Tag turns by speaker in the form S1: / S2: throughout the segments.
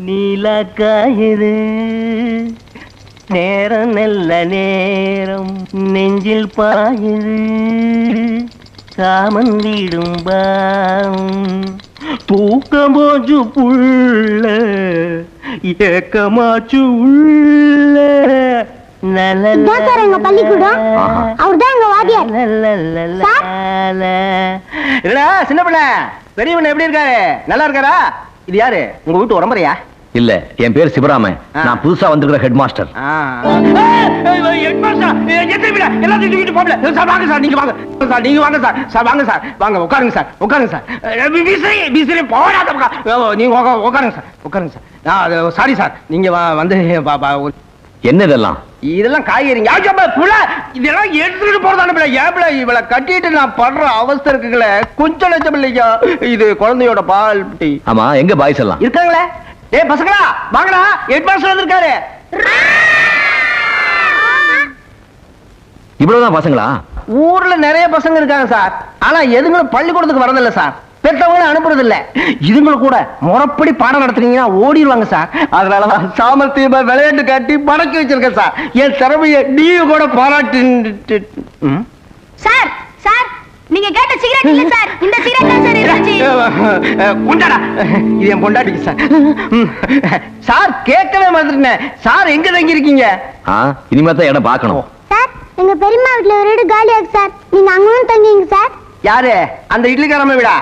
S1: நீலக்காயுது நேரம் நல்ல நேரம் நெஞ்சில் பாயுது காமன் வீடும் தூக்கம் போச்சு புள்ள ஏக்கமாச்சு உள்ள
S2: பள்ளிக்கூடம் அவர்தான் எங்க வாத்தியார்.
S1: சின்ன பிள்ளை பெரியவன் எப்படி இருக்காரு? நல்லா இருக்காரா? இது யாரு? உங்க வீட்டு உடம்பறையா?
S3: இல்ல, என் பேர் சிவராமன். நான் புதுசா வந்திருக்கிற ஹெட் மாஸ்டர். என்ன இதெல்லாம்?
S1: இதெல்லாம் காய்கறிங்க. இதெல்லாம் எடுத்துட்டு போறதான இவளை கட்டிட்டு நான் படுற அவஸ்தை இருக்குல்ல, கொஞ்சம் லட்சம் இல்லையா? இது குழந்தையோட பால்.
S3: ஆமா, எங்க பாய்ஸ் எல்லாம்
S1: இருக்காங்களே? ஏய் பசங்களா வாங்கடா, ஹெட் மாஸ்டர் வந்திருக்காரு.
S3: இவ்வளவுதான் பசங்களா?
S1: ஊர்ல நிறைய பசங்க இருக்காங்க சார். ஆனா எதுங்களும் பள்ளிக்கூடத்துக்கு வரதில்ல சார். பெற்றவங்களும் அனுப்புறது இல்ல. இதுங்களும் கூட முறைப்படி பாடம் நடத்துறீங்கன்னா ஓடிடுவாங்க சார். அதனாலதான் சாமர்த்தியமா விளையாட்டு காட்டி படக்கி வச்சிருக்கேன் சார். என் திறமையை நீங்க கூட பாராட்டு.
S2: சார் சார், நீங்க கேட்ட சிகரெட் இல்ல சார், இந்த சிகரெட் தான் சார் இருந்துச்சு.
S1: கொண்டாடா, இது என் பொண்டாட்டிக்கு சார். சார் கேட்கவே மாட்டேன். சார் எங்க தங்கி இருக்கீங்க?
S3: இனிமே தான் இடம் பார்க்கணும்
S2: சார். எங்க பெரியம்மா வீட்டுல ஒரு வீடு காலியா இருக்கு சார், நீங்க அங்கவும் தங்கிங்க சார்.
S1: யாரு? அந்த இட்லிக்காரமா வீடா?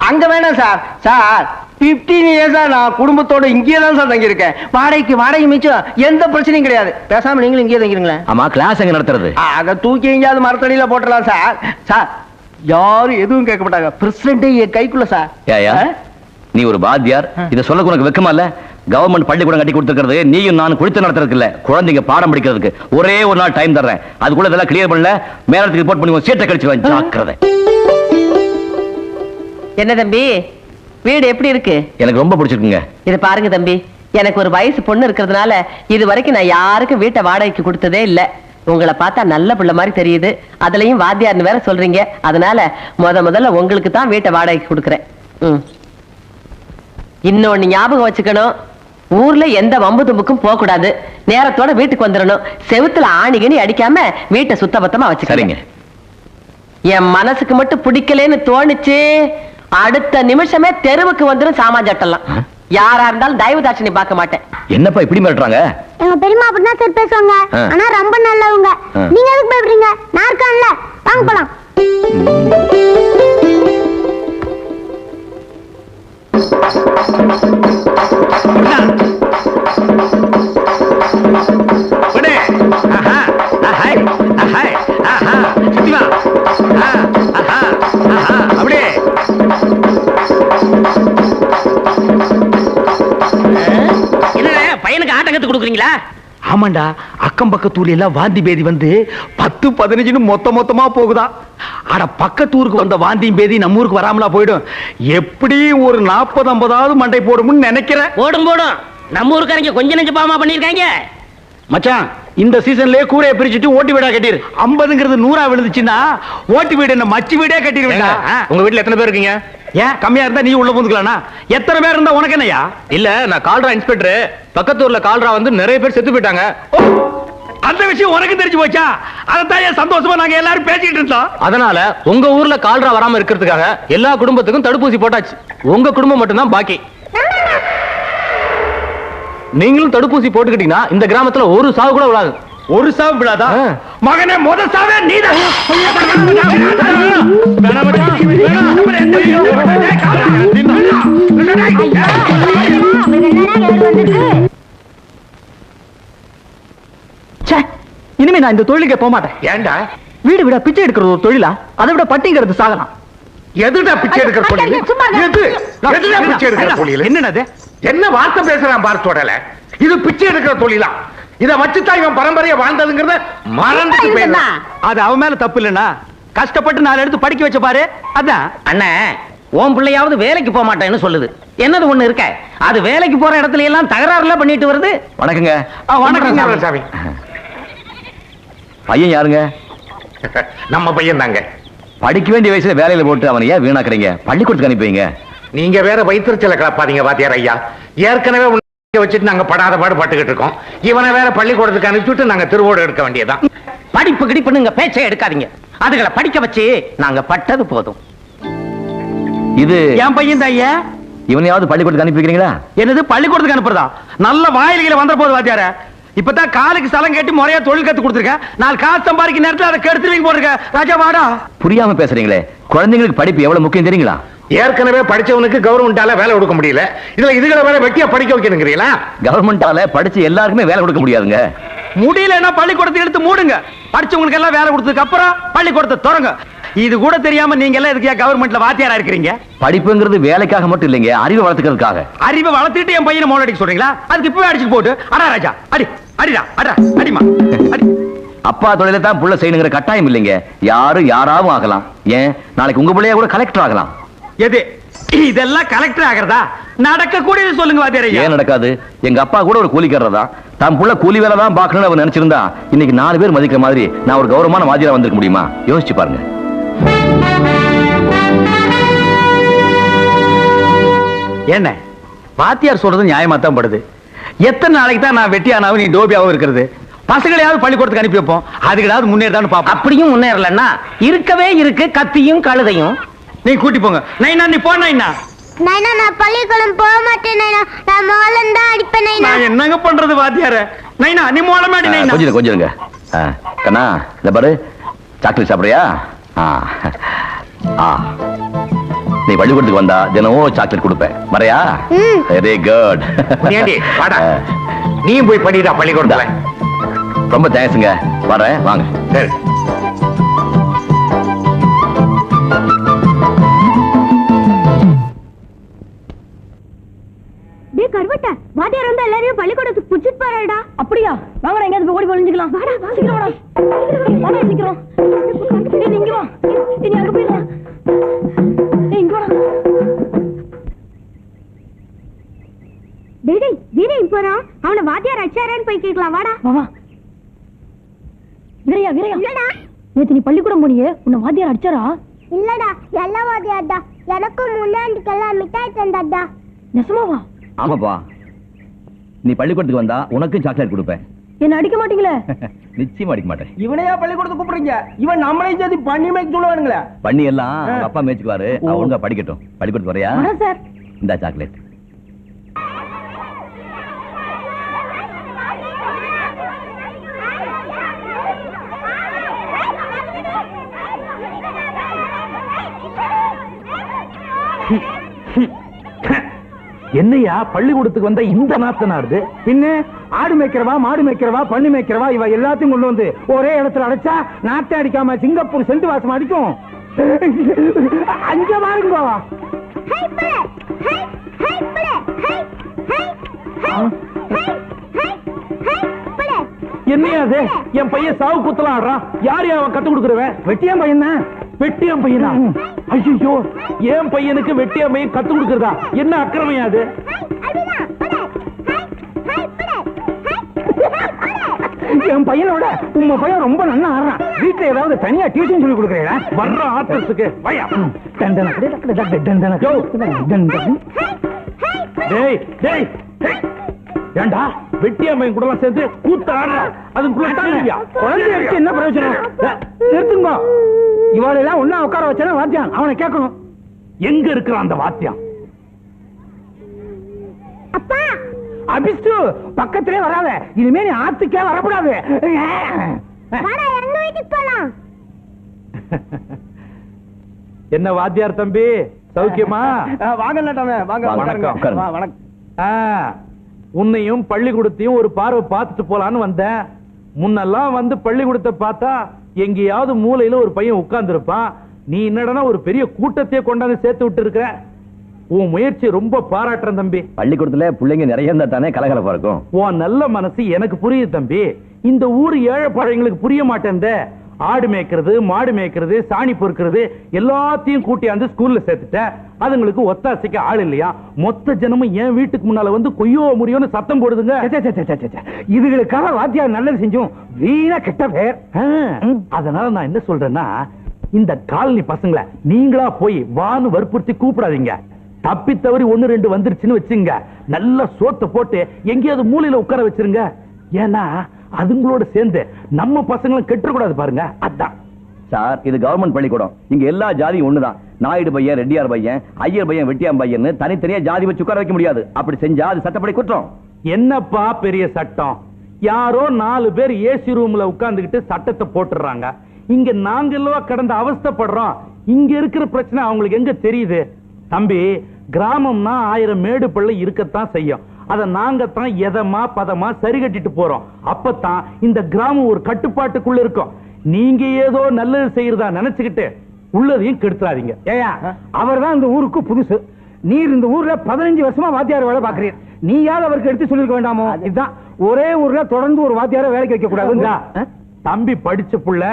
S1: அங்க வேணாம் சார். சார் 15 இயர்ஸா நான் குடும்பத்தோட இங்கே தான் சார் தங்கி இருக்கேன். வாடகை மிச்சம், எந்த பிரச்சனையும் கிடையாது. பேசாம நீங்களும் இங்கே தங்கிருங்களேன்.
S3: ஆமா, கிளாஸ் எங்க நடத்துறது?
S1: அத தூக்கி எங்கேயாவது மரத்தடியில போட்டுடலாம் சார். சார் யாரும் எதுவும் கேட்க மாட்டாங்க. பிரசிடென்ட் என் கைக்குள்ள சார்.
S3: நீ ஒரு பாத்தியார், இத சொல்ல உனக்கு வெக்கமா இல்ல? கவர்மெண்ட் பள்ளிக்கூடம் கட்டி கொடுத்துருக்கிறது நீயும் நான் குடித்து நடத்துறதுக்கு இல்ல, குழந்தைங்க பாடம் படிக்கிறதுக்கு. ஒரே ஒரு நாள் டைம் தர்றேன், அதுக்குள்ள இதெல்லாம் கிளியர் பண்ணல மேலத்துக்கு ரிப்போர்ட் பண்ணி சீட்டை கழிச்சிருவேன். ஜாக்கிரதை.
S4: என்ன தம்பி, வீடு எப்படி இருக்கு?
S3: எனக்கு ரொம்ப பிடிச்சிருக்குங்க.
S4: இது பாருங்க தம்பி, எனக்கு ஒரு வயசு பொண்ணு இருக்கிறதுனால இது வரைக்கும் நான் யாருக்கும் வீட்டை வாடகைக்கு கொடுத்ததே இல்ல. உங்களை பார்த்தா நல்ல பிள்ளை மாதிரி தெரியுது, அதுலயும் வாத்தியார்னு வேற சொல்றீங்க. அதனால முதல்ல உங்களுக்கு தான் வீட்டை வாடகைக்கு கொடுக்குறேன். இன்னொன்னு ஞாபகம் வச்சுக்கணும், ஊர்ல எந்த வம்பு தும்புக்கும் போக கூடாது. நேரத்தோட வீட்டுக்கு வந்துடணும். செவுத்துல ஆணிகணி அடிக்காம வீட்டை சுத்தபத்தமா வச்சுக்கிறீங்க. என் மனசுக்கு மட்டும் பிடிக்கலன்னு தோணுச்சு, அடுத்த நிமிஷமே தெருவுக்கு வந்துடும் சாமான் சட்டெல்லாம். யாரா இருந்தாலும் தயவு தாட்சணி பார்க்க மாட்டேன்.
S3: என்னப்பா இப்படி மிரட்டுறாங்க?
S2: எங்க பெரியம்மா அப்படிதான் சார் பேசுவாங்க, ஆனா ரொம்ப நல்லவங்க. நீங்க எதுக்கு பயப்படுறீங்க? நான் இருக்கேன்ல, வாங்க போலாம்.
S1: பையனுக்கு ஆட்டங்கத்து கொடுக்குறீங்களா?
S5: ஆமாண்டா, அக்கம் பக்கத்தூர்ல எல்லாம் வாந்தி பேதி வந்து 10-15 மொத்தமா போகுதா. அட பக்கத்தூருக்கு வந்த வாந்தியும் பேதி நம்ம ஊருக்கு வராமலா போயிடும். எப்படி ஒரு 40-50 மண்டை போடும்னு நினைக்கிறேன்.
S1: போடும் நம்ம ஊருக்காரங்க கொஞ்சம் நெஞ்சு பாவமா பண்ணிருக்காங்க.
S5: மச்சான், இந்த சீசன்லயே கூரையை பிரிச்சுட்டு ஓட்டு வீடா கட்டிரு. 50ங்கிறது 100 விழுந்துச்சுன்னா ஓட்டு வீடு என்ன மச்சி வீடே கட்டிடுவேன்.
S3: உங்க வீட்டுல எத்தனை பேர் இருக்கீங்க?
S5: ஏன் கம்மியா இருந்தா நீ உள்ள போந்துக்கலாம்னா? எத்தனை பேர் இருந்தா உனக்கு என்னையா?
S3: இல்ல, நான் கால்ரா இன்ஸ்பெக்டர். பக்கத்தூர்ல கால்ரா வந்து நிறைய பேர் செத்து போயிட்டாங்க.
S5: அந்த விஷயம் உனக்கு தெரிஞ்சு போச்சா? அதான் சந்தோஷமா நாங்க எல்லாரும் பேசிட்டு இருந்தோம்.
S3: அதனால உங்க ஊர்ல கால்ரா வராம இருக்கிறதுக்காக எல்லா குடும்பத்துக்கும் தடுப்பூசி போட்டாச்சு. உங்க குடும்பம் மட்டும் தான் பாக்கி. நீங்களும் தடுப்பூசி போட்டுக்கிட்டீங்கன்னா இந்த கிராமத்துல ஒரு சாவு கூட விடாது.
S5: ஒரு சாவு விடாதா? மகனே, முத சாவே நீதான். இனிமே நான் இந்த தொழிலுக்கே போக மாட்டேன்.
S3: ஏண்டா?
S5: வீடு விட பிச்சை எடுக்கிறது ஒரு தொழிலா? அதை விட பட்டிங்கிறது சாகலாம்.
S3: எதுடா பிச்சை எடுக்கிற தொழில்? எதுடா பிச்சை எடுக்கிற தொழில்?
S5: என்னது?
S3: என்ன வார்த்தை பேசுறான் பார் தொடல. இது பிச்சை எடுக்கிற தொழிலா? இத வச்சுதான் இவன் பரம்பரையா வாழ்ந்ததுங்கிறத மறந்துட்டு போயிடலாம்.
S5: அது அவன் மேல தப்பு இல்லைன்னா கஷ்டப்பட்டு 4 எடுத்து படிக்க வச்ச பாரு. அதான்
S1: அண்ணே, உன் பிள்ளையாவது வேலைக்கு போக மாட்டேன்னு சொல்லுது. என்னது ஒண்ணு இருக்க, அது வேலைக்கு போற இடத்துல எல்லாம் தகராறுல பண்ணிட்டு வருது.
S3: வணக்கங்க.
S5: வணக்கம்
S3: சாமி. பையன் யாருங்க? நம்ம பையன் தாங்க. படிக்க வேண்டிய வயசுல வேலையில போட்டு அவனை ஏன் வீணாக்குறீங்க? பள்ளிக்கூடத்துக்கு அனுப்பிங்க.
S6: நீங்க வேற வயிற்றுச்சல கிளப்பாதீங்க வாத்தியார் ஐயா. ஏற்கனவே வச்சுட்டு நாங்க படாத பாடு பட்டுக்கிட்டு இருக்கோம். இவனை வேற பள்ளிக்கூடத்துக்கு அனுப்பிச்சுட்டு நாங்க திருவோடு எடுக்க வேண்டியதான்.
S1: படிப்பு கிடிப்புன்னு பேச்சை எடுக்காதீங்க. அதுகளை படிக்க வச்சு நாங்க பட்டது போதும்.
S3: இது
S5: என் பையன் தான் ஐயா.
S3: இவனையாவது பள்ளிக்கூடத்துக்கு அனுப்பிக்கிறீங்களா?
S5: என்னது பள்ளிக்கூடத்துக்கு அனுப்புறதா? நல்ல வாயில்களை வந்த போது வாத்தியார. இப்பதான் காலுக்கு ஸ்தலம் கேட்டு முறையா தொழில் கத்து கொடுத்துருக்க. நாலு காசு சம்பாதிக்க நேரத்தில் அதை கெடுத்துவீங்க போடுங்க. ராஜா வாடா.
S3: புரியாம பேசுறீங்களே. குழந்தைங்களுக்கு படிப்பு எவ்வளவு முக்கியம் தெரியுங்களா?
S6: ஏற்கனவே படிச்சவனுக்கு கவர்மெண்டால வேலை கொடுக்க முடியல. இதுல இதுகளை வேற வெட்டியா படிக்க வைக்கணுங்கிறீங்களா?
S3: கவர்மெண்டால படிச்சு எல்லாருக்குமே வேலை கொடுக்க முடியாதுங்க.
S5: முடியலன்னா பள்ளிக்கூடத்தை எடுத்து மூடுங்க. படிச்சவங்களுக்கு எல்லாம் வேலை கொடுத்ததுக்கு அப்புறம் பள்ளிக்கூடத்தை திறங்க. இது கூட தெரியாம நீங்க எல்லாம் எதுக்கு கவர்மெண்ட்ல வாத்தியாரா இருக்கிறீங்க?
S3: படிப்புங்கிறது வேலைக்காக மட்டும் இல்லைங்க, அறிவை வளர்த்துக்கிறதுக்காக.
S5: அறிவை வளர்த்துட்டு என் பையனை மோல் அடிக்க சொல்றீங்களா? அதுக்கு இப்பவே அடிச்சு போட்டு அடா ராஜா அடி அடிடா அடா அடிமா அடி.
S3: அப்பா தொழிலை தான் புள்ள செய்யணுங்கிற கட்டாயம் இல்லைங்க. யாரும் யாராவும் ஆகலாம். ஏன் நாளைக்கு உங்க பிள்ளைய கூட கலெக்டர் ஆகலாம்.
S5: எது இதெல்லாம் கலெக்டர் ஆகிறதா? நடக்க கூடியது சொல்லுங்க வாத்தியார்.
S3: ஏன் நடக்காது? எங்க அப்பா கூட ஒரு கூலிக்காரர் தான். தான் புள்ள கூலி வேலை தான் பார்க்கணும்னு அவர் நினைச்சிருந்தா இன்னைக்கு 4 பேர் மதிக்கிற மாதிரி நான் ஒரு கௌரவமான வாத்தியாரா வந்திருக்க முடியுமா? யோசிச்சு பாருங்க.
S5: என்ன வாத்தியார் சொல்றது நியாயமா தான் படுது. எத்தனை நாளைக்கு தான் நான் வெட்டியானாவும் நீ டோபியாவும் இருக்கிறது? பசங்களையாவது பள்ளிக்கூடத்துக்கு அனுப்பி வைப்போம். அதுக்கடாவது முன்னேறதான்னு பாப்போம்.
S1: அப்படியும் முன்னேறலன்னா இருக்கவே இருக்கு கத்தியும் கழுதையும்.
S5: நீ கூட்டி போங்க. நைனா நீ போ நைனா.
S2: நைனா நான் பள்ளிக்கூடம் போக மாட்டேன் நைனா. நான் மோளம் தான் அடிப்பேன் நைனா.
S5: நான் என்னங்க பண்றது வாத்தியார? நைனா நீ மோளம் அடி நைனா.
S3: கொஞ்சம் கண்ணா இந்த பாரு, சாக்லேட் சாப்பிடுறியா? நீ பள்ளிக்கூடத்துக்கு வந்தா தினமும் சாக்லேட் கொடுப்பேன். வரையா? Very good.
S6: நீ போய் படிடா பள்ளிக்கூடத்துல.
S3: ரொம்ப தேங்க்ஸ்ங்க. வரேன், வாங்க.
S6: சரி.
S2: கருவட்ட வாத்தியார் வந்து எல்லாரையும் பள்ளிக்கூடத்துக்கு புடிச்சிட்டு போறாடா.
S4: அப்படியா? வாங்கடா, எங்கயாவது ஓடி ஒளிஞ்சுக்கலாம்.
S2: வாடா வா.
S4: சீக்கிரம் வாடா. வாடா சீக்கிரம். நீ இங்க வா. நீ அங்க போயிடலாம். இங்க வாடா.
S2: டேய் வீரேன் போறான். அவனை வாத்தியார் அடிச்சாரேன்னு போய் கேட்கலாம். வாடா
S4: வா. வீரையா
S2: இல்லடா.
S4: நேத்து நீ பள்ளிக்கூடம் போனியே, உன்னை வாத்தியார் அடிச்சாரா?
S2: இல்லடா எல்லா வாத்தியார்டா. எனக்கும் முன்னாடிக்கெல்லாம் மிட்டாய் தந்தாடா.
S4: நெசமாவா?
S3: ஆமாப்பா. நீ பள்ளிக்கூடத்துக்கு வந்தா உனக்கும் சாக்லேட் கொடுப்பேன்.
S4: என்ன அடிக்க மாட்டீங்களே?
S3: நிச்சயமா அடிக்க மாட்டேன்.
S1: இவனையா பள்ளிக்கூடத்துக்கு கூப்பிடுறீங்க? இவன் நம்மளையும் சேர்த்து பண்ணி மேய்க்க சொல்லுவானுங்களே.
S3: பண்ணி எல்லாம் அவங்க அப்பா மேய்ச்சுக்குவாரு. அவன் ஒழுங்கா படிக்கட்டும். பள்ளிக்கூடத்துக்கு வரையா?
S4: வரேன் சார்.
S3: இந்த சாக்லேட்.
S5: என்னையா பள்ளிக்கூடத்துக்கு வந்த இந்த நாத்தனாருது? பின்ன ஆடு மேய்க்கிறவா, மாடு மேய்க்கிறவா, பண்ணி மேய்க்கிறவா, இவ எல்லாத்தையும் கொண்டு வந்து ஒரே இடத்துல அடைச்சா நாட்டை அடிக்காம சிங்கப்பூர் செண்டு வாசம் அடிக்கும். அங்க பாருங்க. என்னையாது என் பையன் சாவு குத்தலாம் ஆடுறான். யாரு அவன் கத்து கொடுக்குறவன்? வெட்டியான் பையன் தான். வெட்டியான் பையனா? ஐயோ, என் பையனுக்கு வெட்டியான் பையன் கத்து கொடுக்கறதா? என்ன அக்கிரமையா அது? என் பையனோட உங்க பையன் ரொம்ப நல்லா ஆடுறான். வீட்டுல ஏதாவது தனியா டியூஷன் சொல்லி கொடுக்குறீங்களா? வர்ற ஆர்டிஸ்டுக்கு பையா. டேய் டேய் ஏண்டா வெட்டியாமையும் கூட சேர்ந்து கூத்த ஆடுற? அதுக்குள்ள குழந்தைய வச்சு என்ன பிரயோஜனம்? நிறுத்துங்க. இவாளெல்லாம் ஒன்னா உட்கார வச்சா வாத்தியான் அவனை கேட்கணும். எங்க இருக்கிறான் அந்த வாத்தியான்?
S2: அப்பா
S5: அபிஷ்டு பக்கத்திலே வராத. இனிமே நீ ஆத்துக்கே வரக்கூடாது.
S2: வாடா எங்க வீட்டுக்கு போலாம்.
S5: என்ன வாத்தியார் தம்பி, சௌக்கியமா?
S1: வாங்க நட்டாமே, வாங்க.
S3: வணக்கம்.
S1: வணக்கம்.
S5: உன்னையும் பள்ளிக்கூடத்தையும் ஒரு பார்வை பார்த்துட்டு போலான்னு வந்தேன். முன்னெல்லாம் வந்து பள்ளிக்கூடத்தை பார்த்தா எங்கேயாவது மூலையில ஒரு பையன் உட்கார்ந்து இருப்பான். நீ என்னடனா ஒரு பெரிய கூட்டத்தையே கொண்டாந்து சேர்த்து விட்டு இருக்க. உன் முயற்சி ரொம்ப பாராட்டுறேன் தம்பி.
S3: பள்ளிக்கூடத்துல பிள்ளைங்க நிறைய இருந்தா தானே கலகலப்பா இருக்கும்.
S5: உன் நல்ல மனசு எனக்கு புரியுது தம்பி. இந்த ஊர் ஏழை பழையங்களுக்கு புரிய மாட்டேன். ஆடு மேய்க்கிறது, மாடு மேய்க்கிறது, சாணி பொறுக்கிறது எல்லாத்தையும் கூட்டியாந்து ஸ்கூல்ல சேர்த்துட்டேன். அதுங்களுக்கு ஒத்தாசைக்கு ஆள் இல்லையா? மொத்த ஜனமும் என் வீட்டுக்கு முன்னால வந்து கொய்யோ முறியோன்னு சத்தம் போடுதுங்க. இதுகளுக்காக வாத்தியார் நல்லது செஞ்சோம் வீணா கெட்ட பேர். அதனால நான் என்ன சொல்றேன்னா, இந்த காலனி பசங்களை நீங்களா போய் வான்னு வற்புறுத்தி கூப்பிடாதீங்க. தப்பி தவறி 1-2 வந்துருச்சுன்னு வச்சுங்க, நல்ல சோத்தை போட்டு எங்கேயாவது மூலையில உட்கார வச்சிருங்க. ஏன்னா அதுங்களோட சேர்ந்து நம்ம பசங்களும் கெட்டுக்கூடாது பாருங்க. அதான்
S3: சார், இது கவர்மெண்ட் பள்ளிக்கூடம். இங்க எல்லா ஜாதியும் ஒண்ணுதான். நாயுடு பையன், ரெட்டியார் பையன், ஐயர் பையன், வெட்டியாம் பையன் தனித்தனியா ஜாதி வச்சு உட்கார வைக்க முடியாது. அப்படி செஞ்சா அது சட்டப்படி குற்றம்.
S5: என்னப்பா பெரிய சட்டம்? யாரோ 4 பேர் ஏசி ரூம்ல உட்கார்ந்துகிட்டு சட்டத்தை போட்டுறாங்க. இங்க நாங்க எல்லாம் கடந்த அவஸ்தைப்படுறோம். இங்க இருக்கிற பிரச்சனை அவங்களுக்கு எங்க தெரியுது? தம்பி, கிராமம்னா 1000 மேடு பள்ளி இருக்கத்தான் செய்யும். அத நாங்க தான் எதமா பதமா சரி கட்டிட்டு போறோம். அப்பதான் இந்த கிராமம் ஒரு கட்டுப்பாட்டுக்குள்ள இருக்கும். நீங்க ஏதோ நல்லது செய்யறதா நினைச்சுக்கிட்டு உள்ளதையும் கெடுத்துறாதீங்க. ஏயா, அவர் தான் இந்த ஊருக்கு புதுசு. நீர் இந்த ஊர்ல 15 வருஷமா வாத்தியார் வேலை பாக்குறீர். நீயாவது அவருக்கு எடுத்து சொல்லிருக்க வேண்டாமோ? இதுதான் ஒரே ஊர்ல தொடர்ந்து ஒரு வாத்தியார வேலைக்கு வைக்க கூடாது. தம்பி படிச்ச புள்ள,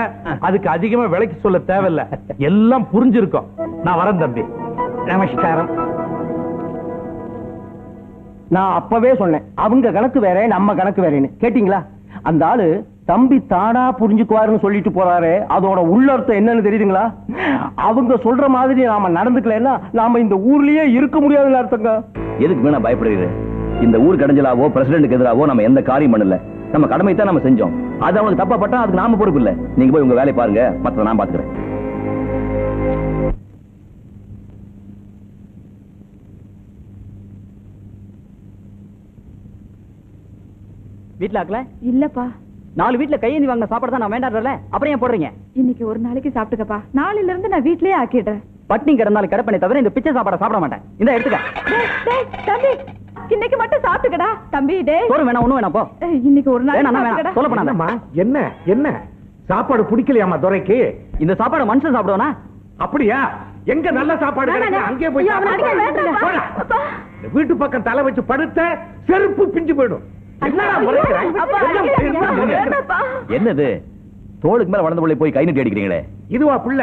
S5: அதுக்கு அதிகமா விலைக்கு சொல்ல தேவையில்ல. எல்லாம் புரிஞ்சிருக்கும். நான் வரேன் தம்பி. நமஸ்காரம்.
S1: நான் அப்பவே சொன்னேன், அவங்க கணக்கு வேற, நம்ம கணக்கு வேறேன்னு. கேட்டீங்களா? அந்த ஆளு தம்பி தானா புரிஞ்சுக்குவாருன்னு சொல்லிட்டு போறாரு. அதோட உள்ளர்த்தம் என்னன்னு தெரியுதுங்களா? அவங்க சொல்ற மாதிரி நாம நடந்துக்கலன்னா நாம இந்த ஊர்லயே இருக்க முடியாதுன்னு அர்த்தங்க.
S3: எதுக்கு வேணா பயப்படுறீங்க? இந்த ஊர் கடைஞ்சலாவோ பிரசிடென்ட்க்கு எதிராவோ நம்ம எந்த காரியம் பண்ணல. நம்ம கடமை தான் நம்ம செஞ்சோம். அது அவங்களுக்கு தப்பா பட்டா அதுக்கு நாம பொறுப்பு இல்ல. நீங்க போய் உங்க வேலையை பாருங்க, மத்த நான் பாத்துக்கிறேன்.
S7: வீட்ல ஆக்கல
S8: இல்லப்பா.
S7: 4 வீட்ல கையேந்தி வாங்க சாப்பாடு தான் நான் வேண்டாம்ல. அப்புறம் ஏன் போடுறீங்க?
S8: இன்னைக்கு ஒரு நாளைக்கு சாப்பிட்டுக்கப்பா. நாளையில இருந்து நான் வீட்லயே ஆக்கிடுறேன்.
S7: பட்னி கிடந்தாலும் கிடப்பனே தவிர இந்த பிச்சை சாப்பாடை சாப்பிட மாட்டேன். இந்த எடுத்துக்க.
S8: தம்பி, இன்னைக்கு மட்டும் சாப்பிட்டுக்கடா தம்பி. டேய்,
S7: சோறு வேணா, ஒண்ணும் வேணாம் போ.
S8: இன்னைக்கு ஒரு நாளைக்கு
S7: வேணாம்
S8: சாப்பிட்டுக்கடா.
S7: சொல்ல பண்ணாதம்மா.
S6: என்ன சாப்பாடு பிடிக்கலையாமா துரைக்கு?
S7: இந்த சாப்பாடு மனுஷன் சாப்பிடுவானா?
S6: அப்படியா? எங்க நல்ல சாப்பாடு கிடைக்கும் அங்கே போய்
S8: ஐயோ, அவனை அடிக்க வேண்டாம்ப்பா.
S6: போடா.
S8: அப்பா.
S6: வீட்டு பக்கம் தலை வச்சு படுத்த செருப்பு பிஞ்சு போயிடும். என்னடா முறைக்கிற?
S8: அப்பா, வேண்டாம்ப்பா.
S3: என்னது? தோளுக்கு மேல வளர்ந்த பிள்ளை போய் கை நீட்டி அடிக்கிறீங்களே.
S6: இதுவா புள்ள?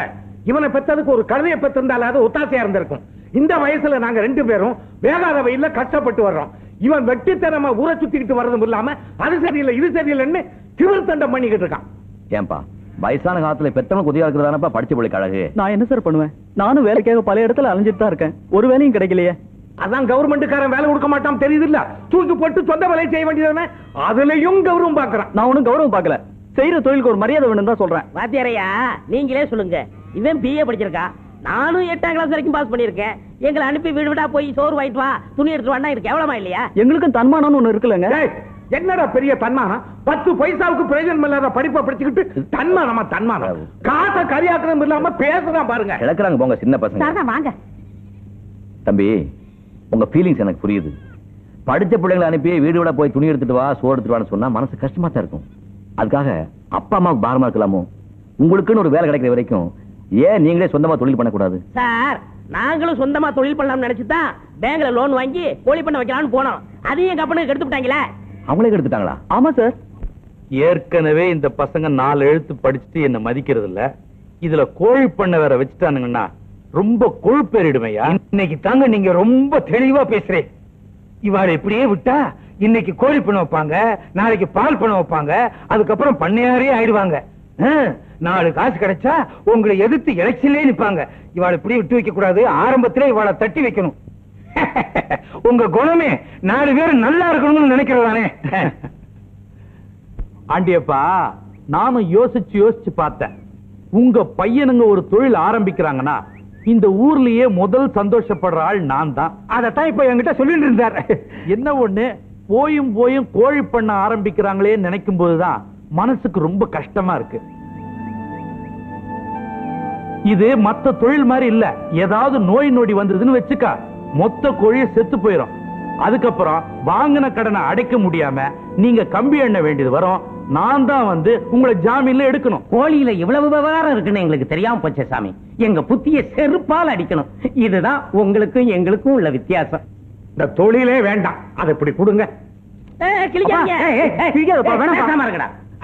S6: இவனை பெற்றதுக்கு ஒரு கழுதையை பெற்றிருந்தாலும் அது ஒத்தாசையா இருந்திருக்கும். இந்த வயசுல நாங்க 2 பேரும் வேகாத வெயில்ல கஷ்டப்பட்டு வர்றோம். இவன் வெட்டித்தனமா ஊரை சுத்திக்கிட்டு வர்றதும் இல்லாம அது சரியில்லை இது சரியில்லைன்னு திமிர் தண்டம் பண்ணிக்கிட்டு இருக்கான்.
S3: ஏன்பா, வயசான காலத்துல பெத்தவங்க உதவியா இருக்கிறதானப்பா படிச்ச பிள்ளை அழகு.
S7: நான் என்ன சார் பண்ணுவேன்? நானும் வேலைக்காக பல இடத்துல அலைஞ்சிட்டு தான் இருக்கேன். ஒரு வேலையும் கிடைக்கலையே.
S6: அதான் கவர்மெண்ட்காரன் வேலை கொடுக்க மாட்டான் தெரியுது இல்ல? தூக்கி போட்டு சொந்த வேலையை செய்ய வேண்டியதானே? அதுலயும் கௌரவம் பாக்குறான்.
S7: நான் ஒன்னும் கௌரவம் பார்க்கல. செய்யற தொழிலுக்கு ஒரு மரியாதை வேணும் தான் சொல்றேன்.
S9: வாத்தியாரையா, நீங்களே சொல்லுங்க. இவன் BA படிச்சிருக்கா, நானும் 8ஆம் கிளாஸ் வரைக்கும் பாஸ் பண்ணிருக்கேன். எங்களை அனுப்பி வீடு வீடா போய் சோறு வாங்கிட்டு வா, துணி எடுத்து வாண்டா, இருக்கு எவ்வளமா இல்லையா?
S7: எங்களுக்கும் தன்மானம்னு ஒண்ணு இருக்குல்லங்க.
S6: ஏய், என்னடா பெரிய தன்மானம்? 10 பைசாவுக்கு பிரயோஜனம் இல்லாத படிப்பை படிச்சுக்கிட்டு தன்மானமா தன்மானம்? காசை கரியாக்குறது இல்லாம பேசுறான் பாருங்க.
S3: கிடக்குறாங்க போங்க சின்ன பசங்க.
S8: சாரதா, வாங்க.
S3: தம்பி, உங்க ஃபீலிங்ஸ் எனக்கு புரியுது. படிச்ச பிள்ளைங்களை அனுப்பி வீடு விட போய் துணி எடுத்துட்டு வா, சோறு எடுத்துட்டு வான்னு சொன்னா மனசு கஷ்டமா தான் இருக்கும். அதுக்காக அப்பா அம்மாவுக்கு பாரமா இருக்கலாமோ? உங்களுக்குன்னு ஒரு வேலை கிடைக்கிற வரைக்கும் ஏன் நீங்களே சொந்தமா தொழில் பண்ணக்கூடாது?
S9: சார், நாங்களும் சொந்தமா தொழில் பண்ணலாம்னு நினைச்சுதான் பேங்க்ல லோன் வாங்கி கோழி பண்ண வைக்கலாம்னு போனோம். அதையும் எங்க அப்பனுக்கு எடுத்து விட்டாங்களே.
S3: அவங்களே எடுத்துட்டாங்களா?
S7: ஆமா சார்.
S5: ஏற்கனவே இந்த பசங்க 4 எழுத்து படிச்சுட்டு என்ன மதிக்கிறது இல்ல. இதுல கோழி பண்ண வேற வச்சுட்டானுங்கன்னா ரொம்ப கொழுப்பேறிடுமையா. இன்னைக்கு தாங்க நீங்க ரொம்ப தெளிவா பேசுறேன். இவாளை இப்படியே விட்டா இன்னைக்கு கோழி பண்ண வைப்பாங்க, நாளைக்கு பால் பண்ண வைப்பாங்க, அதுக்கப்புறம் பண்ணையாரே ஆயிடுவாங்க. 4 காசு கிடைச்சா உங்களை எதிர்த்து எலெக்ஷன்லயே நிப்பாங்க. இவாளை இப்படியே விட்டு வைக்க கூடாது. ஆரம்பத்திலே இவாளை தட்டி வைக்கணும். உங்க குணமே 4 பேர் நல்லா இருக்கணும்னு நினைக்கிறதானே? ஆண்டியப்பா, நானும் யோசிச்சு பார்த்தேன். உங்க பையனுங்க ஒரு தொழில் ஆரம்பிக்கிறாங்கன்னா இந்த ஊர்லயே முதல் சந்தோஷப்படுற ஆள் நான் தான். அதத்தான் இப்ப என்கிட்ட சொல்லிட்டு இருந்தார். என்ன ஒண்ணு, போயும் கோழி பண்ண ஆரம்பிக்கிறாங்களே நினைக்கும் போதுதான் மனசுக்கு ரொம்ப கஷ்டமா இருக்கு. இது மத்த தொழில் மாதிரி இல்ல. ஏதாவது நோய் நொடி வந்ததுன்னு வச்சுக்கா, மொத்த கோழியை செத்து போயிடும். அதுக்கப்புறம் வாங்கின கடனை அடைக்க முடியாம நீங்க கம்பி எண்ண வேண்டியது வரும். நான் தான் வந்து உங்களை ஜாமீன்ல எடுக்கணும்.
S1: கோழியில இவ்வளவு விவகாரம் இருக்குன்னு எங்களுக்கு தெரியாம போச்சே சாமி. எங்க புத்திய செருப்பால் அடிக்கணும். இதுதான் உங்களுக்கும் எங்களுக்கும் உள்ள வித்தியாசம்.
S6: இந்த தொழிலே வேண்டாம், அதை இப்படி கொடுங்க.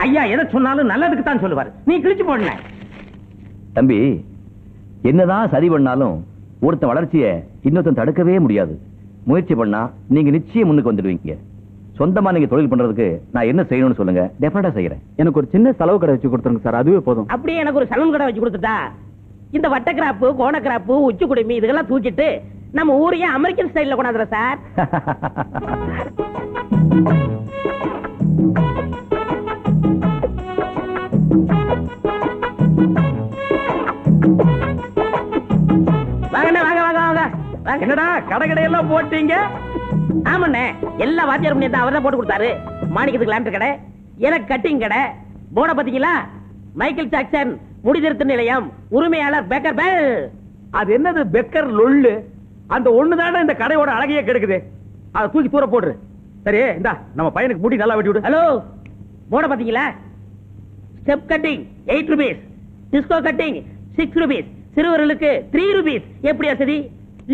S1: ஐயா எதை சொன்னாலும் நல்லதுக்கு தான் சொல்லுவாரு. நீ கிழிச்சு போடல.
S3: தம்பி, என்னதான் சரி பண்ணாலும் ஒருத்தன் வளர்ச்சிய இன்னொருத்தன் தடுக்கவே முடியாது. முயற்சி பண்ணா நீங்க நிச்சயம் முன்னுக்கு வந்துடுவீங்க. சொந்தமா நீங்க தொழில் பண்றதுக்கு நான் என்ன செய்யணும்னு சொல்லுங்க, டெஃபினட்டா செய்யறேன்.
S7: எனக்கு ஒரு சின்ன செலவு கடை வச்சு கொடுத்துருங்க சார், அதுவே போதும்.
S9: அப்படியே எனக்கு ஒரு சலூன் கடை வச்சு கொடுத்துட்டா இந்த வட்ட கிராப்பு கோண கிராப்பு உச்சி குடுமி இதெல்லாம் தூக்கிட்டு நம்ம ஊரையே அமெரிக்கன் ஸ்டைல்ல கொண்டாந்துற சார். வாங்க வாங்க வாங்க வாங்க.
S6: என்னடா கடையெல்லாம் போட்டீங்க?
S9: ஆமாண்ணே, எல்லா வாத்தியார் பண்ணி தான் அவர் தான் போட்டு கொடுத்தாரு. மாணிக்கத்துக்கு லேம்பு கடை, எனக்கு கட்டிங் கடை. போர்டை பாத்தீங்களா? மைக்கேல் ஜாக்சன் முடிதிருத்த நிலையம், உரிமையாளர் பெக்கர் பெல்.
S6: அது என்னது பெக்கர் லொள்ளு? அந்த ஒண்ணுதானே இந்த கடையோட அழகையே கெடுக்குது. அதை தூக்கி தூர போடுற. சரி இந்தா நம்ம பையனுக்கு முடி நல்லா வெட்டி விடு.
S9: ஹலோ, போர்டை பாத்தீங்களா? Step cutting 8 rupees, disco cutting 6 rupees, சிறுவர்களுக்கு 3 ரூபீஸ். எப்படியா சரி?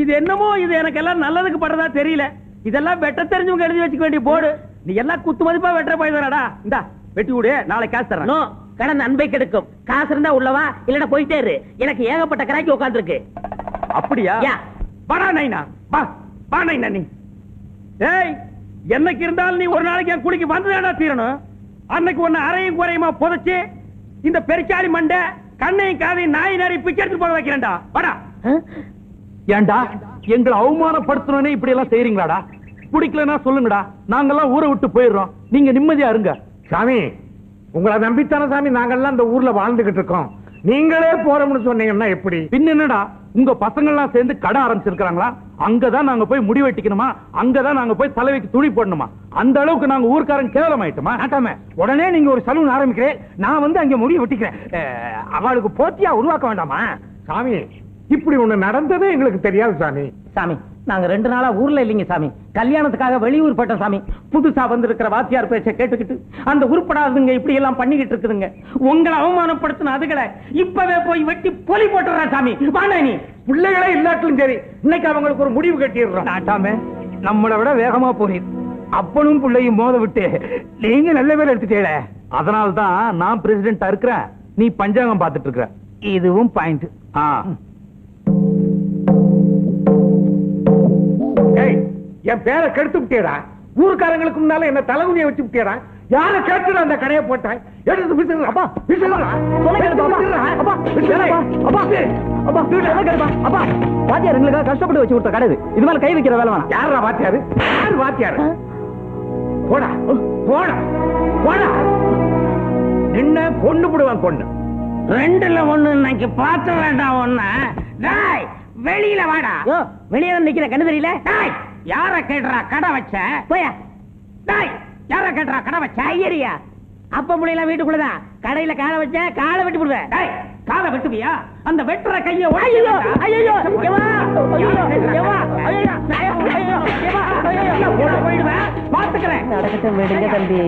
S6: இது என்னமோ இது எனக்கு எல்லாம் நல்லதுக்கு படுறதா தெரியல. இதெல்லாம் வெட்ட தெரிஞ்சவங்க எழுதி வச்சுக்க வேண்டிய போடு. நீ எல்லாம் குத்து மதிப்பா வெட்டுற போயிடுறடா. இந்தா வெட்டி விடு, நாளைக்கு காசு தரேன்.
S9: நோ, கடன் அன்பை கெடுக்கும். காசு இருந்தா உள்ளவா, இல்லன்னா போயிட்டே இரு. எனக்கு ஏகப்பட்ட கராக்கி உட்கார்ந்து இருக்கு.
S6: அப்படியா? வாடா நைனா, வா வா நைனா. நீ ஏய், என்னைக்கு இருந்தாலும் நீ ஒரு நாளைக்கு என் குளிக்கு வந்துதாடா தீரணும். அன்னைக்கு ஒன்னு அரையும் குறையுமா புதைச்சு இந்த பெருச்சாலி மண்டை கண்ணையும் காதையும் நாய் நாரி பிச்சை எடுத்து போக வைக்கிறேன்டா. வாடா. ஏண்டா எங்களை அவமானப்படுத்தணும்னே இப்படி எல்லாம் செய்றீங்களாடா? பிடிக்கலன்னா சொல்லுங்கடா, நாங்கெல்லாம் ஊரை விட்டு போயிடுறோம். நீங்க நிம்மதியா இருங்க. சாமி, உங்களை நம்பித்தான சாமி நாங்கெல்லாம் இந்த ஊர்ல வாழ்ந்துகிட்டு இருக்கோம். நீங்களே போறோம்னு சொன்னீங்கன்னா எப்படி? பின்ன என்னடா, உங்க பசங்க எல்லாம் சேர்ந்து கடை ஆரம்பிச்சிருக்காங்களா? அங்கதான் நாங்க போய் முடி வெட்டிக்கணுமா? அங்கதான் நாங்க போய் தலைவைக்கு துணி போடணுமா? அந்த அளவுக்கு நாங்க ஊர்க்காரன் கேவலம் ஆயிட்டோமா? ஆட்டாம உடனே நீங்க ஒரு சலூன் ஆரம்பிக்கிறேன், நான் வந்து அங்க முடிய வெட்டிக்கிறேன். அவளுக்கு போத்தியா உருவாக்க வேண்டாமா? சாமி, இப்படி ஒண்ணு நடந்ததே எங்களுக்கு தெரியாது சாமி.
S9: சாமி, நாங்க 2 நாளா ஊர்ல இல்லீங்க சாமி. கல்யாணத்துக்காக வெளியூர் போட்டோம் சாமி. புதுசா வந்திருக்கிற வாத்தியார் பேச்ச கேட்டுக்கிட்டு அந்த உருப்படாதுங்க இப்படி எல்லாம் பண்ணிக்கிட்டு இருக்குதுங்க. உங்களை அவமானப்படுத்தின அதுகளை இப்பவே போய் வெட்டி பொலி போட்டுறா சாமி. வாணே, நீ
S6: பிள்ளைகளே இல்லாட்டிலும் சரி, இன்னைக்கு அவங்களுக்கு ஒரு முடிவு கட்டிடுறோம். நாட்டாம நம்மளை விட வேகமா போறீர். அப்பனும் பிள்ளையும் மோத விட்டு நீங்க நல்ல பேர் எடுத்துட்டீங்களே. அதனால்தான் நான் பிரசிடென்டா இருக்கிறேன், நீ பஞ்சாங்கம் பார்த்துட்டு இருக்கிற. இதுவும் பாயிண்ட். என் பேரை கெடுத்து விட்டேடா. ஊருக்காரங்களுக்கு முன்னால என்ன தலைகுனிய வச்சு விட்டேடா. யார கேட்டு அந்த கடையை போட்டேன். எடுத்து விசிறா. அப்பா விசிறா.
S7: அப்பா, வாத்தியார் எங்களுக்காக கஷ்டப்பட்டு வச்சு கொடுத்த கடை இது மேல கை வைக்கிற வேலை வேணாம்.
S6: யாரா வாத்தியாரு? யார் வாத்தியாரு? போடா போடா போடா. நின்ன பொண்ணு போடுவான். பொண்ணு
S9: 2ல 1 இன்னைக்கு பார்த்து வேண்டாம். ஒண்ணு வெளியில வாடா. வெளியில நிக்கிற கண்ணு தெரியல. யார கேட்டுறா கடை வச்ச? போயா. யார கேட்டுறா கடை வச்ச? ஐயரியா, அப்ப முடியல வீட்டுக்குள்ளதான். கடையில காலை வச்ச காலை வெட்டி போடுவேன். காலை வெட்டுவியா? அந்த வெட்டுற கைய போயிடுவேன். பாத்துக்கிறேன்.
S4: நடக்கட்டும், விடுங்க தம்பி.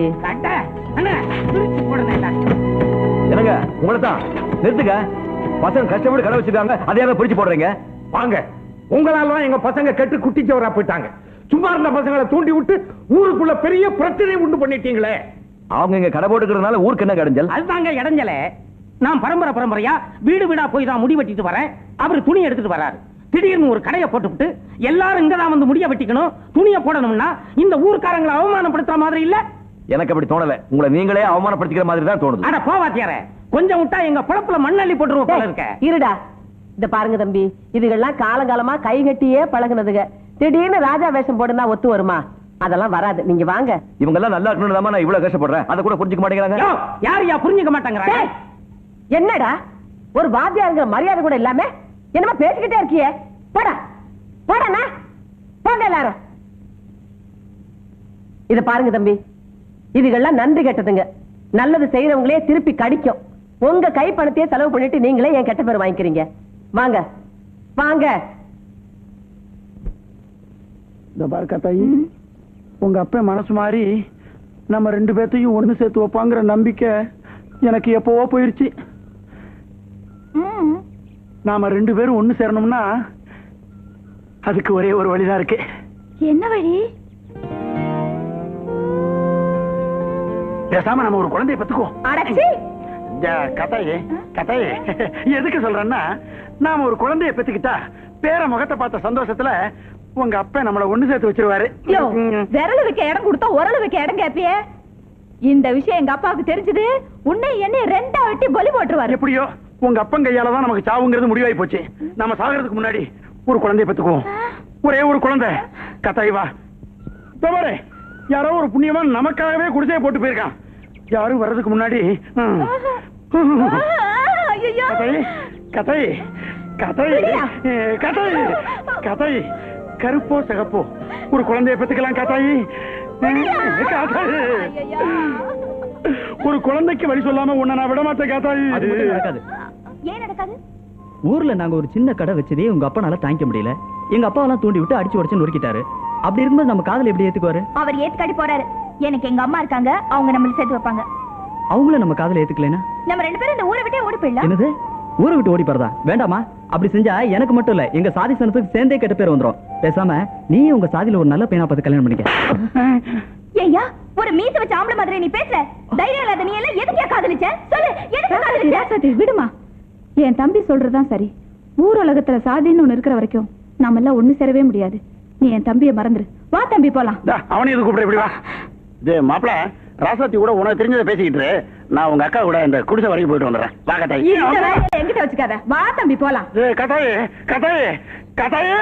S3: என்னங்க உங்களை தான் நிறுத்துங்க. பசங்க கஷ்டப்பட்டு கடை வச்சிருக்காங்க, அதையாக பிரிச்சு போடுறீங்க.
S6: வாங்க, உங்களால எங்க பசங்க கெட்டு குட்டிச்சவரா போயிட்டாங்க. சும்மா இருந்த பசங்களை தூண்டி விட்டு ஊருக்குள்ள பெரிய பிரச்சனை உண்டு பண்ணிட்டீங்களே.
S3: அவங்க இங்க கடை போட்டுக்கிறதுனால ஊருக்கு என்ன கடைஞ்சல்?
S9: அதுதாங்க இடைஞ்சல. நான் பரம்பரையா வீடு வீடா போய் தான் முடி வெட்டிட்டு வரேன். அவர் துணி எடுத்துட்டு வராரு. திடீர்னு ஒரு கடையை போட்டுவிட்டு எல்லாரும் இங்கதான் வந்து முடிய வெட்டிக்கணும், துணியை போடணும்னா இந்த ஊர்க்காரங்களை அவமானப்படுத்துற மாதிரி இல்ல?
S3: எனக்கு அப்படி தோணல. உங்களை நீங்களே அவமானப்படுத்திக்கிற மாதிரி தான் தோணுது.
S9: அட போவாத்தியார, கொஞ்சம் விட்டா எங்க பொழப்புல மண்ணள்ளி போட்டுருவோம் போல இருக்க.
S4: இருடா, இந்த பாருங்க தம்பி, இதுகெல்லாம் காலங்காலமா கை கட்டியே பழகுனதுங்க. திடீர்னு ராஜா வேஷம் போடுனா ஒத்து வருமா? அதெல்லாம் வராது. நீங்க வாங்க.
S3: இவங்க எல்லாம் நல்லா இருக்கணும், நான் இவ்வளவு கஷ்டப்படுறேன். அதை கூட புரிஞ்சுக்க மாட்டேங்கிறாங்க.
S9: யாரையா புரிஞ்சுக்க மாட்டேங்கிறாங்க?
S4: என்னடா ஒரு வாத்தியாருங்கிற மரியாதை கூட இல்லாம என்னமா பேசிக்கிட்டே இருக்கியே? போடா போடா, போங்க எல்லாரும். இத பாருங்க தம்பி, இதுகெல்லாம் நன்றி கெட்டதுங்க. நல்லது செய்யறவங்களே திருப்பி கடிக்கும். உங்க கை பணத்தையே செலவு பண்ணிட்டு நீங்களே என் கெட்ட பேர் வாங்கிக்கிறீங்க. வாங்க வாங்க.
S7: இந்த பாருக்கா தாயி, உங்க அப்பா மனசு மாறி நம்ம 2 பேர்த்தையும் ஒண்ணு சேர்த்து வைப்பாங்கிற நம்பிக்கை எனக்கு எப்பவோ போயிருச்சு. நாம 2 பேரும் ஒண்ணு சேரணும்னா அதுக்கு ஒரே ஒரு வழிதான் இருக்கு.
S2: என்ன வழி?
S7: பேசாம நம்ம ஒரு குழந்தைய பெத்துக்குவோம். கதையே எதுக்கு சொல்றேன்னா, நாம ஒரு குழந்தைய பெத்துக்கிட்டா பேர முகத்தை பார்த்த சந்தோஷத்துல உங்க அப்பா நம்மள ஒண்ணு சேர்த்து வச்சிருவாரு.
S8: விரல் வைக்க இடம் கொடுத்தா உரல் வைக்க இடம் கேப்பியே. இந்த விஷயம் எங்க அப்பாவுக்கு தெரிஞ்சது, உன்னை என்ன 2ஆ வெட்டி பலி போட்டுருவாரு.
S7: எப்படியோ உங்க அப்பன் கையால தான் நமக்கு சாவுங்கிறது முடிவாகி போச்சு. நம்ம சாகிறதுக்கு முன்னாடி ஒரு குழந்தைய பெத்துக்குவோம். ஒரே ஒரு குழந்தை. கத்தாயி வா. பாரு, யாரோ ஒரு புண்ணியவான் நமக்காகவே குடிசையை போட்டு போயிருக்கான். யாரும் வர்றதுக்கு முன்னாடி கத்தாயி கத்தாயி கத்தாயி கத்தாயி கருப்போ சிகப்போ ஒரு குழந்தைய பெத்துக்கலாம். கத்தாயி ஒரு குழந்தைக்கு வழி சொல்லாம உன்னை நான் விட மாட்டேன். காத்தாயி
S10: அது மட்டும் நடக்காது.
S2: ஏன் நடக்காது?
S10: ஊர்ல நாங்க ஒரு சின்ன கடை வச்சதே உங்க அப்பனால தாங்கிக்க முடியல. எங்க அப்பாவெல்லாம் தூண்டி விட்டு அடிச்சு உடச்சு நொறுக்கிட்டாரு. அப்படி இருக்கும்போது நம்ம காதல் எப்படி ஏத்துக்குவாரு?
S2: அவர் ஏத்துக்காடி போறாரு. எனக்கு எங்க அம்மா இருக்காங்க, அவங்க நம்மள சேர்த்து வைப்பாங்க.
S10: அவங்கள நம்ம காதல ஏத்துக்கலைனா
S2: நம்ம ரெண்டு பேரும் இந்த ஊரை விட்டே ஓடி போயிடலாம்.
S10: என்னது? ஊரை விட்டு ஓடி போறதா? வேண்டாமா. அப்படி செஞ்சா எனக்கு மட்டும் இல்ல, எங்க சாதி சனத்துக்கு சேர்ந்தே கெட்ட பேர் வந்துரும். பேசாம நீ உங்க சாதியில ஒரு நல்ல பையனா பார்த்து கல்யாணம் பண்ணிக்க.
S2: ஏய்யா, ஒரு மீச வச்ச ஆம்பளை மாதிரி நீ பேசுற. தைரியம் இல்லாத நீ எல்லாம் எதுக்கே காதலிச்ச? சொல்லு, எதுக்கு காதலிச்ச?
S8: சரி விடுமா. என் தம்பி சொல்றதுதான் சரி. ஊர் உலகத்துல சாதின்னு ஒண்ணு இருக்கிற வரைக்கும் நாம எல்லாம் ஒண்ணு சேரவே முடியாது. நீ என் தம்பியை மறந்துரு. வா தம்பி போலாம்.
S7: அவனையும் இது கூப்பிட இப்படி வா. இது மாப்பிள ராசாத்தி கூட உனக்கு தெரிஞ்சதை பேசிக்கிட்டு நான் உங்க அக்கா கூட இந்த குடிசை வரைக்கும் போயிட்டு வந்துடுறேன். வா கட்டாயி.
S8: என்கிட்ட வச்சுக்காத. வா தம்பி போலாம்.
S7: கட்டாயி கட்டாயி கட்டாயி